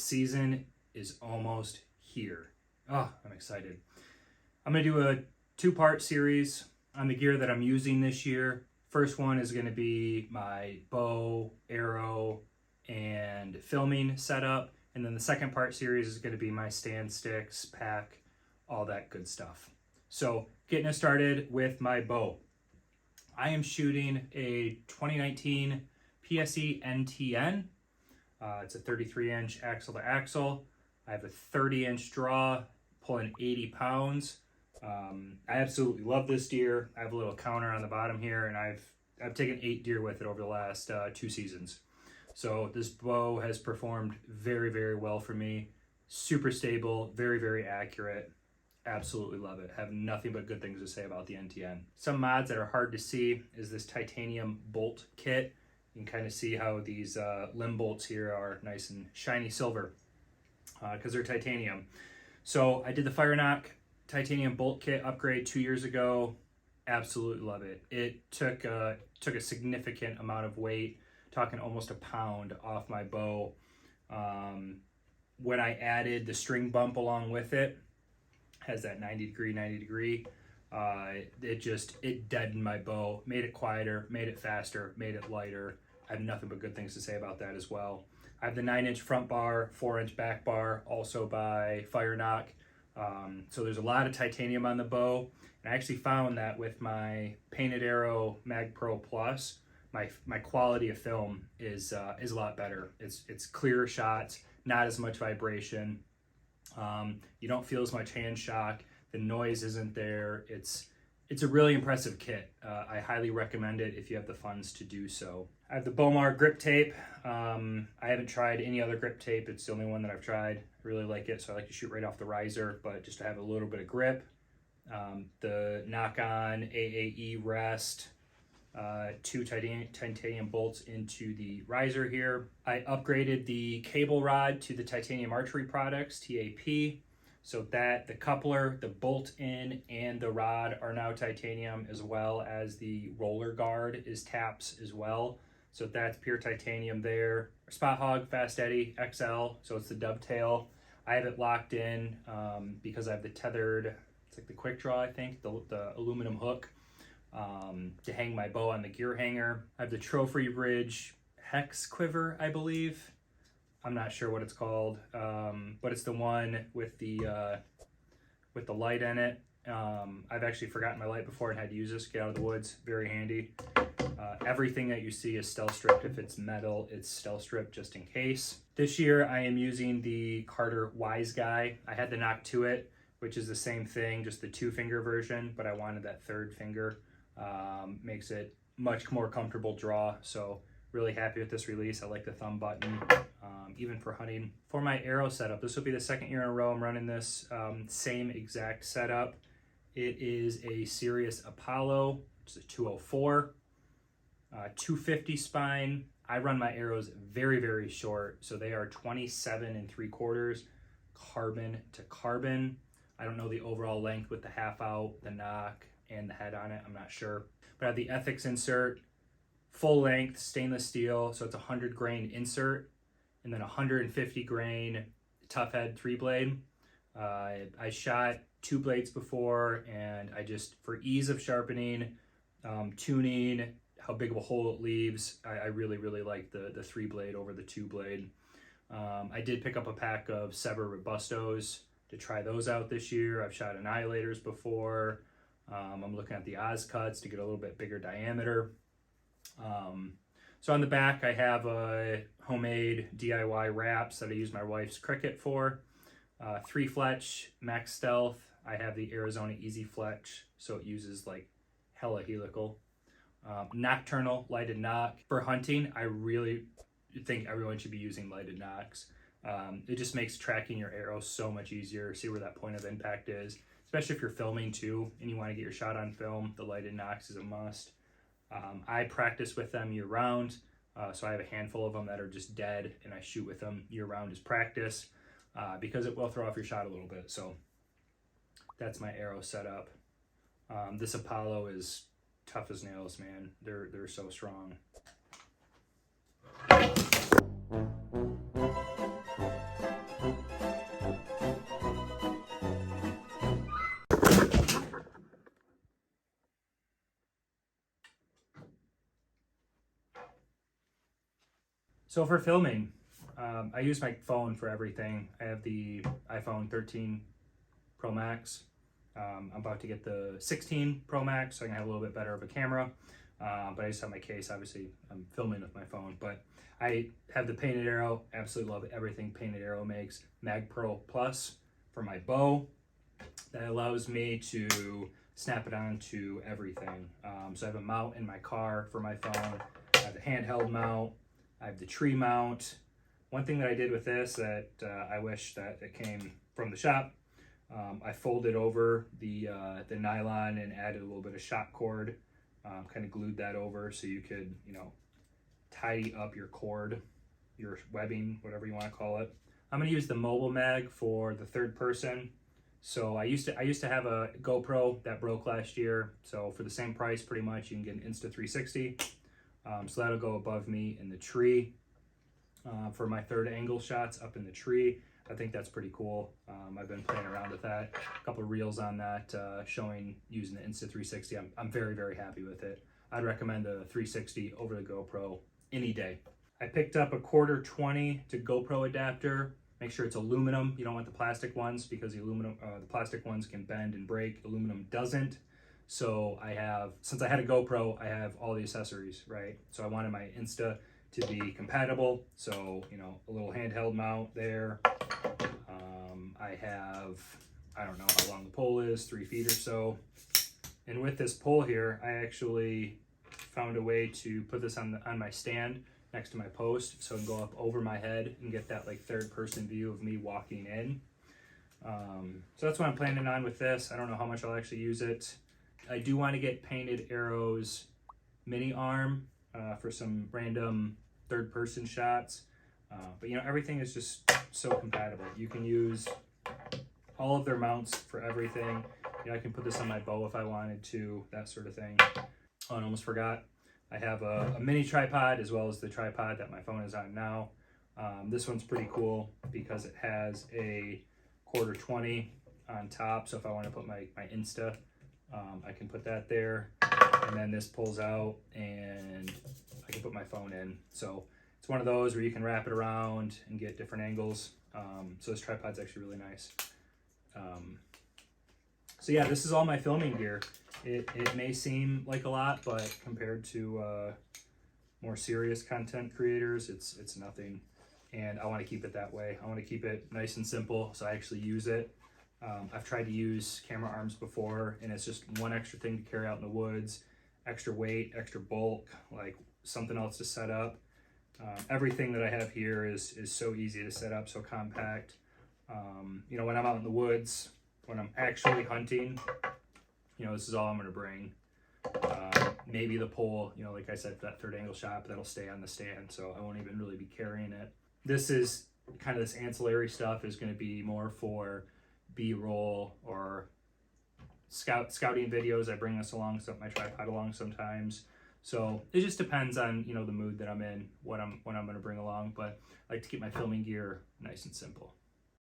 season is almost here. Oh, I'm excited. I'm gonna do a 2-part series on the gear that I'm using this year. First one is gonna be my bow, arrow, and filming setup. And then the second part series is gonna be my stand sticks, pack, all that good stuff. So getting us started with my bow. I am shooting a 2019 PSE NTN. It's a 33-inch axle to axle. I have a 30-inch draw, pulling 80 pounds. I absolutely love this deer. I have a little counter on the bottom here, and I've taken 8 deer with it over the last 2 seasons. So this bow has performed very, very well for me. Super stable, very, very accurate. Absolutely love it. Have nothing but good things to say about the NTN. Some mods that are hard to see is this titanium bolt kit. You can kind of see how these limb bolts here are nice and shiny silver because they're titanium. So I did the Fire Knock titanium bolt kit upgrade 2 years ago. Absolutely love it. It took a significant amount of weight, talking almost a pound off my bow. When I added the string bump along with it, has that 90 degree, it deadened my bow, made it quieter, made it faster, made it lighter. I have nothing but good things to say about that as well. I have the 9-inch front bar, 4-inch back bar, also by Fire Knock. So there's a lot of titanium on the bow. And I actually found that with my Painted Arrow Mag Pro Plus, my quality of film is a lot better. It's clearer shots, not as much vibration. You don't feel as much hand shock. The noise isn't there. It's a really impressive kit. I highly recommend it if you have the funds to do so. I have the Bomar grip tape. I haven't tried any other grip tape. It's the only one that I've tried. I really like it, so I like to shoot right off the riser, but just to have a little bit of grip. The knock-on AAE rest, 2 titanium bolts into the riser here. I upgraded the cable rod to the Titanium Archery Products, TAP. So that the coupler, the bolt in, and the rod are now titanium, as well as the roller guard is TAPS as well. So that's pure titanium there. Spot Hog Fast Eddy XL, so it's the dovetail. I have it locked in because I have the tethered, it's like the quick draw, I think, the aluminum hook to hang my bow on the gear hanger. I have the Trophy Ridge Hex Quiver, I believe. I'm not sure what it's called, but it's the one with the light in it. I've actually forgotten my light before and had to use this to get out of the woods. Very handy. Everything that you see is stealth stripped. If it's metal, it's stealth stripped just in case. This year I am using the Carter Wise Guy. I had the Nock to it, which is the same thing, just the 2-finger version, but I wanted that 3rd finger. Makes it much more comfortable draw. So really happy with this release. I like the thumb button, even for hunting. For my arrow setup, this will be the 2nd year in a row I'm running this same exact setup. It is a Sirius Apollo. It's a 204, 250 spine. I run my arrows very, very short, so they are 27 3/4 carbon to carbon. I don't know the overall length with the half out, the knock, and the head on it. I'm not sure. But I have the Ethics insert, full length stainless steel, so it's a 100 grain insert, and then 150 grain tough head 3-blade. I shot 2 blades before, and I just, for ease of sharpening, tuning, how big of a hole it leaves, I really, really like the 3-blade over the 2-blade. I did pick up a pack of Sever Robustos to try those out this year. I've shot Annihilators before. I'm looking at the Oscuts to get a little bit bigger diameter. So on the back, I have a homemade DIY wraps that I use my wife's Cricut for. 3 Fletch Max Stealth. I have the Arizona Easy Fletch, so it uses like hella helical. Nocturnal lighted knock. For hunting, I really think everyone should be using lighted knocks. It just makes tracking your arrow so much easier. See where that point of impact is, especially if you're filming too and you want to get your shot on film. The lighted knocks is a must. I practice with them year round, so I have a handful of them that are just dead, and I shoot with them year round as practice because it will throw off your shot a little bit. So that's my arrow setup. This Apollo is tough as nails, man. They're so strong. So for filming, I use my phone for everything. I have the iPhone 13 Pro Max. I'm about to get the 16 Pro Max, so I can have a little bit better of a camera. But I just have my case. Obviously, I'm filming with my phone. But I have the Painted Arrow. Absolutely love everything Painted Arrow makes. Mag Pro Plus for my bow. That allows me to snap it onto everything. So I have a mount in my car for my phone. I have the handheld mount. I have the tree mount. One thing that I did with this that I wish that it came from the shop, I folded over the nylon and added a little bit of shock cord, kind of glued that over so you could, you know, tidy up your cord, your webbing, whatever you want to call it. I'm going to use the mobile mag for the third person. So I used to have a GoPro that broke last year. So for the same price, pretty much, you can get an Insta360. So that'll go above me in the tree for my third angle shots up in the tree. I think that's pretty cool. I've been playing around with that. A couple of reels on that showing using the Insta360. I'm very, very happy with it. I'd recommend the 360 over the GoPro any day. I picked up a 1/4 to GoPro adapter. Make sure it's aluminum. You don't want the plastic ones because the plastic ones can bend and break. Aluminum doesn't. So since I had a GoPro, I have all the accessories, right? So I wanted my Insta to be compatible. So, you know, a little handheld mount there. I don't know how long the pole is, 3 feet or so. And with this pole here, I actually found a way to put this on my stand next to my post, so I can go up over my head and get that like third person view of me walking in. So that's what I'm planning on with this. I don't know how much I'll actually use it. I do want to get Painted Arrow's mini arm for some random third person shots. But you know, everything is just so compatible. You can use all of their mounts for everything. You know, I can put this on my bow if I wanted to, that sort of thing. Oh, and I almost forgot. I have a mini tripod as well as the tripod that my phone is on now. This one's pretty cool because it has a 1/4 on top. So if I want to put my Insta, I can put that there. And then this pulls out and I can put my phone in. So it's one of those where you can wrap it around and get different angles. So this tripod's actually really nice. So yeah, this is all my filming gear. It may seem like a lot, but compared to more serious content creators, it's nothing. And I want to keep it that way. I want to keep it nice and simple, so I actually use it. I've tried to use camera arms before, and it's just one extra thing to carry out in the woods, extra weight, extra bulk, like something else to set up. Everything that I have here is so easy to set up, so compact. You know, when I'm out in the woods, when I'm actually hunting, you know, this is all I'm going to bring. Maybe the pole, you know, like I said, for that third angle shot, but that'll stay on the stand, so I won't even really be carrying it. This is kind of this ancillary stuff is going to be more for B-roll or scouting videos. I bring this along, my tripod along sometimes. So it just depends on, you know, the mood that I'm in, what I'm going to bring along, but I like to keep my filming gear nice and simple.